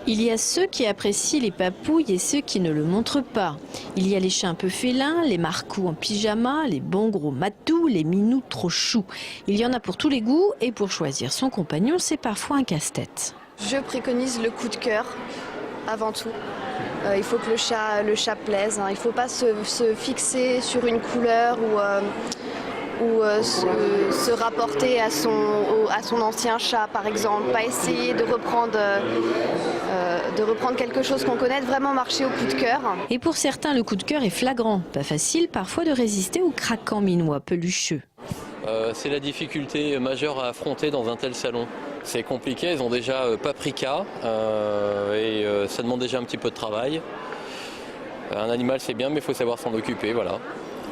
Il y a ceux qui apprécient les papouilles et ceux qui ne le montrent pas. Il y a les chats un peu félins, les marcous en pyjama, les bons gros matous, les minous trop choux. Il y en a pour tous les goûts et pour choisir son compagnon, c'est parfois un casse-tête. Je préconise le coup de cœur avant tout. Il faut que le chat plaise. Il ne faut pas se fixer sur une couleur ou se rapporter à son ancien chat, par exemple. Pas essayer de reprendre quelque chose qu'on connaît, vraiment marcher au coup de cœur. Et pour certains, le coup de cœur est flagrant. Pas facile parfois de résister au craquant minois pelucheux. C'est la difficulté majeure à affronter dans un tel salon. C'est compliqué, ils ont déjà paprika et ça demande déjà un petit peu de travail. Un animal c'est bien mais il faut savoir s'en occuper, voilà.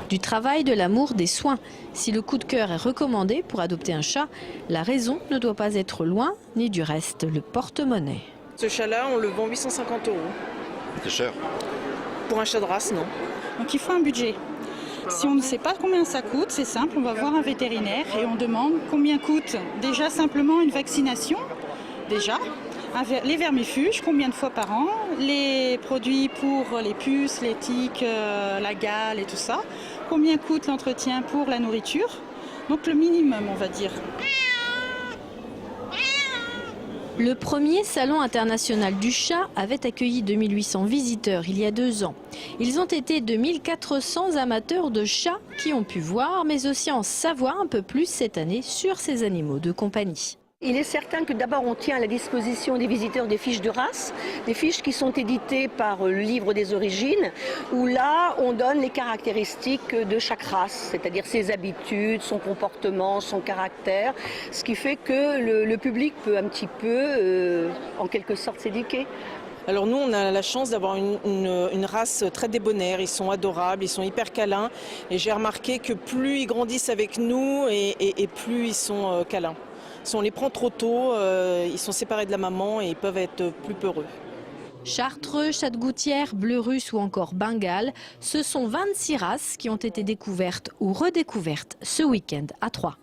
Du travail, de l'amour, des soins. Si le coup de cœur est recommandé pour adopter un chat, la raison ne doit pas être loin, ni du reste le porte-monnaie. Ce chat-là, on le vend 850 €. C'est cher. Pour un chat de race, non. Donc il faut un budget. Si on ne sait pas combien ça coûte, c'est simple, on va voir un vétérinaire et on demande combien coûte déjà simplement une vaccination, les vermifuges, combien de fois par an, les produits pour les puces, les tiques, la gale et tout ça, combien coûte l'entretien pour la nourriture, donc le minimum on va dire. Le premier salon international du chat avait accueilli 2800 visiteurs il y a 2 ans. Ils ont été 2400 amateurs de chats qui ont pu voir, mais aussi en savoir un peu plus cette année sur ces animaux de compagnie. Il est certain que d'abord on tient à la disposition des visiteurs des fiches de race, des fiches qui sont éditées par le livre des origines, où là on donne les caractéristiques de chaque race, c'est-à-dire ses habitudes, son comportement, son caractère, ce qui fait que le public peut un petit peu, en quelque sorte, s'éduquer. Alors nous, on a la chance d'avoir une race très débonnaire, ils sont adorables, ils sont hyper câlins. Et j'ai remarqué que plus ils grandissent avec nous et plus ils sont câlins. Si on les prend trop tôt, ils sont séparés de la maman et ils peuvent être plus peureux. Chartreux, chat de gouttière, bleu russe ou encore bengale, ce sont 26 races qui ont été découvertes ou redécouvertes ce week-end à Troyes.